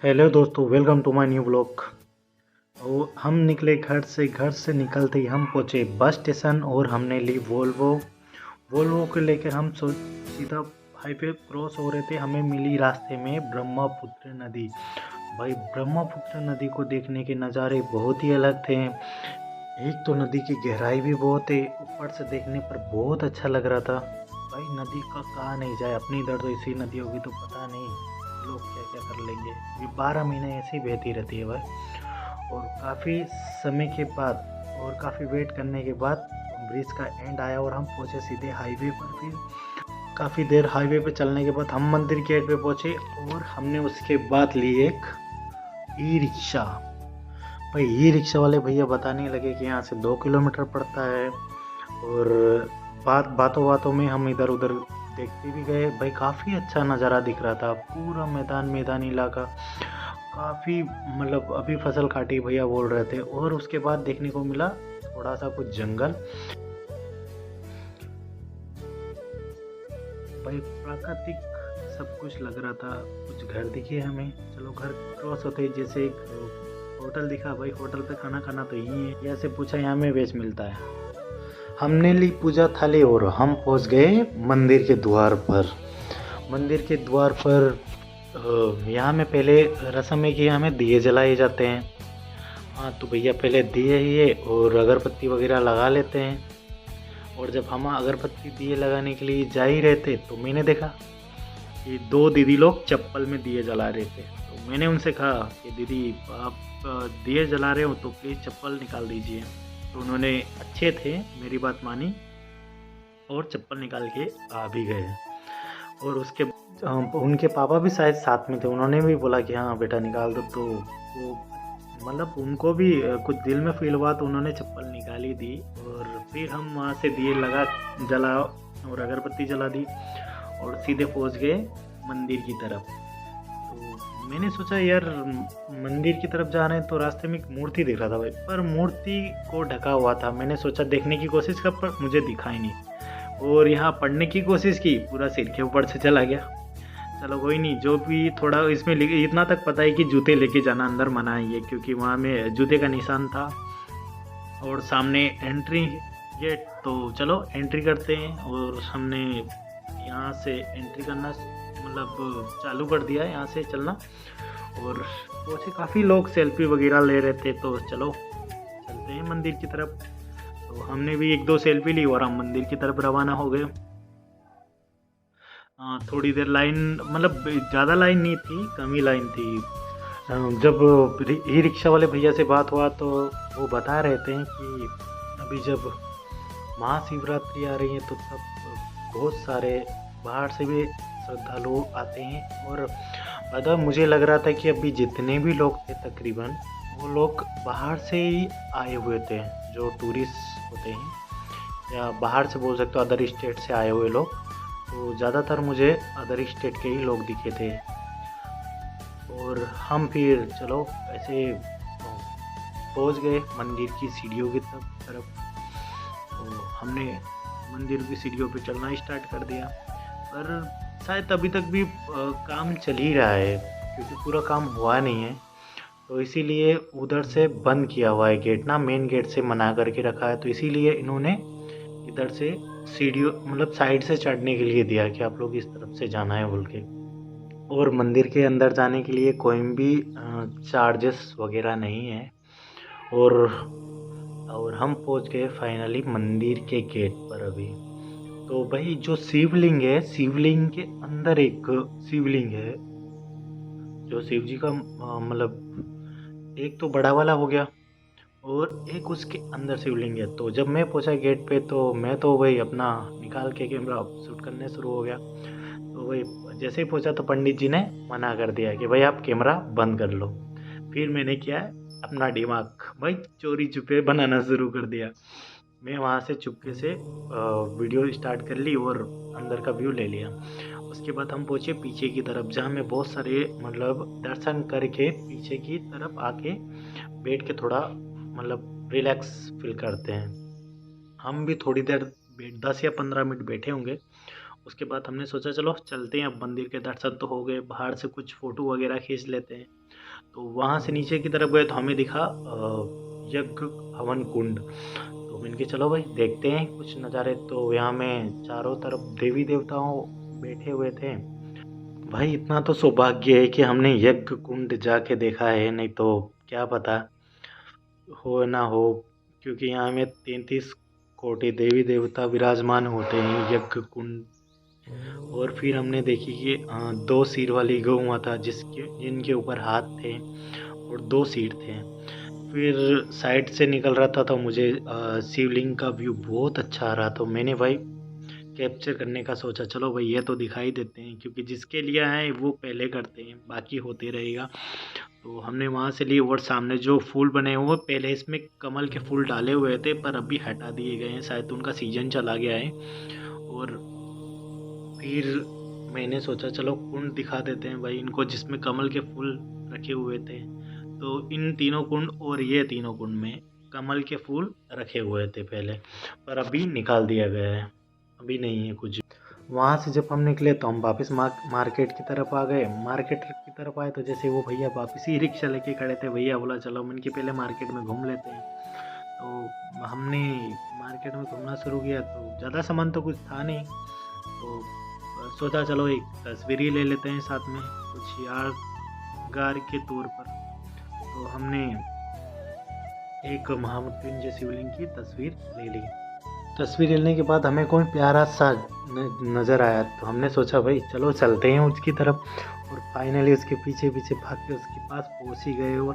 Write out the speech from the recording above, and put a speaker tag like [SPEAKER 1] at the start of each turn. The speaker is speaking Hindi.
[SPEAKER 1] हेलो दोस्तों, welcome to my new blog. और हम निकले घर से निकलते ही हम पहुंचे बस स्टेशन और हमने ली वोल्वो। वोल्वो को लेकर हम सीधा हाईवे क्रॉस हो रहे थे। हमें मिली रास्ते में ब्रह्मपुत्र नदी। भाई, ब्रह्मपुत्र नदी को देखने के नज़ारे बहुत ही अलग थे। एक तो नदी की गहराई भी बहुत है, ऊपर से देखने पर बहुत अच्छा लग रहा था। भाई, नदी का कहा नहीं जाए, अपनी इधर तो ऐसी नदी होगी तो पता नहीं लोग क्या क्या कर लेंगे। ये 12 महीने ऐसी बहती रहती है भाई। और काफ़ी समय के बाद और काफ़ी वेट करने के बाद ब्रिज का एंड आया और हम पहुँचे सीधे हाईवे पर। फिर काफ़ी देर हाईवे पे चलने के बाद हम मंदिर गेट पे पहुँचे और हमने उसके बाद ली एक ई रिक्शा। भाई, ई रिक्शा वाले भैया बताने लगे कि यहाँ से 2 किलोमीटर पड़ता है। और बातों बातों में हम इधर उधर देखते भी गए। भाई, काफ़ी अच्छा नज़ारा दिख रहा था, पूरा मैदानी इलाका। काफ़ी मतलब अभी फसल काटी भैया बोल रहे थे। और उसके बाद देखने को मिला थोड़ा सा कुछ जंगल। भाई, प्राकृतिक सब कुछ लग रहा था। कुछ घर दिखे हमें। चलो, घर क्रॉस होते ही जैसे एक होटल दिखा। भाई, होटल पे खाना खाना तो यही है। यहाँ से पूछा यहाँ में वेज मिलता है। हमने ली पूजा थाली और हम पहुंच गए मंदिर के द्वार पर। मंदिर के द्वार पर यहाँ में पहले रस्म है कि हमें दिए जलाए जाते हैं। हाँ, तो भैया पहले दिए ही और अगरबत्ती वगैरह लगा लेते हैं। और जब हम अगरबत्ती दिए लगाने के लिए जा ही रहे थे तो मैंने देखा कि 2 दीदी लोग चप्पल में दिए जला रहे थे। तो मैंने उनसे कहा कि दीदी, आप दिए जला रहे हो तो प्लीज़ चप्पल निकाल दीजिए। तो उन्होंने, अच्छे थे, मेरी बात मानी और चप्पल निकाल के आ भी गए। और उसके उनके पापा भी शायद साथ में थे। उन्होंने भी बोला कि हाँ बेटा निकाल दो। तो वो मतलब उनको भी कुछ दिल में फील हुआ तो उन्होंने चप्पल निकाली दी। और फिर हम वहाँ से दिए जला और अगरबत्ती जला दी और सीधे पहुँच गए मंदिर की तरफ। तो मैंने सोचा यार, मंदिर की तरफ जा रहे हैं तो रास्ते में एक मूर्ति दिख रहा था भाई, पर मूर्ति को ढका हुआ था। मैंने सोचा देखने की कोशिश कर, पर मुझे दिखा ही नहीं। और यहाँ पढ़ने की कोशिश की, पूरा सिर के ऊपर से चला गया। चलो कोई नहीं, जो भी थोड़ा इसमें इतना तक पता है कि जूते लेके जाना अंदर मना ही है, क्योंकि वहाँ में जूते का निशान था। और सामने एंट्री गेट, तो चलो एंट्री करते हैं। और हमने यहाँ से एंट्री करना मतलब चालू कर दिया, यहाँ से चलना। और वैसे काफ़ी लोग सेल्फी वगैरह ले रहे थे, तो चलो चलते हैं मंदिर की तरफ। तो हमने भी 1-2 सेल्फी ली और हम मंदिर की तरफ रवाना हो गए। थोड़ी देर लाइन, मतलब ज़्यादा लाइन नहीं थी, कम ही लाइन थी। जब ई रिक्शा वाले भैया से बात हुआ तो वो बता रहे थे कि अभी जब महाशिवरात्रि आ रही है तो तब बहुत सारे बाहर से भी श्रद्धालु आते हैं। और अगर मुझे लग रहा था कि अभी जितने भी लोग थे तकरीबन, वो लोग बाहर से ही आए हुए थे, जो टूरिस्ट होते हैं, या बाहर से बोल सकते हो अदर स्टेट से आए हुए लोग। तो ज़्यादातर मुझे अदर स्टेट के ही लोग दिखे थे। और हम फिर चलो ऐसे पहुंच गए मंदिर की सीढ़ियों की तरफ। तो हमने मंदिर की सीढ़ियों पे चलना स्टार्ट कर दिया। पर शायद अभी तक भी काम चल ही रहा है, क्योंकि पूरा काम हुआ नहीं है। तो इसीलिए उधर से बंद किया हुआ है गेट ना, मेन गेट से मना करके रखा है। तो इसीलिए इन्होंने इधर से सीढ़ियों मतलब साइड से चढ़ने के लिए दिया कि आप लोग इस तरफ से जाना है बोल के। और मंदिर के अंदर जाने के लिए कोई भी चार्जेस वगैरह नहीं है। और हम पहुंच गए फाइनली मंदिर के गेट पर अभी। तो भाई, जो शिवलिंग है, शिवलिंग के अंदर एक शिवलिंग है, जो शिव जी का मतलब एक तो बड़ा वाला हो गया और एक उसके अंदर शिवलिंग है। तो जब मैं पहुंचा गेट पे तो मैं तो भाई अपना निकाल के कैमरा शूट करने शुरू हो गया। तो भाई जैसे ही पहुंचा तो पंडित जी ने मना कर दिया कि भाई आप कैमरा बंद कर लो। फिर मैंने किया अपना दिमाग भाई चोरी छुपे बनाना शुरू कर दिया। मैं वहाँ से चुपके से वीडियो स्टार्ट कर ली और अंदर का व्यू ले लिया। उसके बाद हम पहुँचे पीछे की तरफ, जहाँ में बहुत सारे मतलब दर्शन करके पीछे की तरफ आके बैठ के थोड़ा मतलब रिलैक्स फील करते हैं। हम भी थोड़ी देर 10 या 15 मिनट बैठे होंगे। उसके बाद हमने सोचा चलो चलते हैं, अब मंदिर के दर्शन तो हो गए, बाहर से कुछ फ़ोटो वगैरह खींच लेते हैं। तो वहाँ से नीचे की तरफ गए तो हमें दिखा यज्ञ हवन कुंड। तो मैंने कहा चलो भाई देखते हैं कुछ नज़ारे। तो यहाँ में चारों तरफ देवी देवताओं बैठे हुए थे। भाई इतना तो सौभाग्य है कि हमने यज्ञ कुंड जाके देखा है, नहीं तो क्या पता हो ना हो, क्योंकि यहाँ में 33 कोटि देवी देवता विराजमान होते हैं यज्ञ कुंड। और फिर हमने देखी कि 2 सिर वाली गौ माता जिनके ऊपर हाथ थे और 2 सिर थे। फिर साइड से निकल रहा था तो मुझे शिवलिंग का व्यू बहुत अच्छा आ रहा, तो मैंने भाई कैप्चर करने का सोचा, चलो भाई ये तो दिखाई देते हैं, क्योंकि जिसके लिए आए वो पहले करते हैं, बाकी होते रहेगा। तो हमने वहाँ से लिए और सामने जो फूल बने हुए, पहले इसमें कमल के फूल डाले हुए थे पर अभी हटा दिए गए हैं, शायद उनका सीजन चला गया है। और फिर मैंने सोचा चलो कुंड दिखा देते हैं भाई इनको, जिसमें कमल के फूल रखे हुए थे। तो इन तीनों कुंड और ये तीनों कुंड में कमल के फूल रखे हुए थे पहले, पर अभी निकाल दिया गया है, अभी नहीं है कुछ। वहाँ से जब हम निकले तो हम वापस मार्केट की तरफ आ गए। मार्केट की तरफ आए तो जैसे वो भैया वापस ही रिक्शा लेके खड़े थे, भैया बोला चलो मैंने कि पहले मार्केट में घूम लेते हैं। तो हमने मार्केट में घूमना शुरू किया, तो ज़्यादा सामान तो कुछ था नहीं, तो सोचा चलो एक तस्वीर ही ले लेते हैं साथ में, कुछ यादगार के तौर पर। तो हमने एक महामृत्युंजय शिवलिंग की तस्वीर ले ली। तस्वीर लेने के बाद हमें कोई प्यारा सा नज़र आया, तो हमने सोचा भाई चलो चलते हैं उसकी तरफ। और फाइनली उसके पीछे पीछे भाग के उसके पास पहुंच ही गए और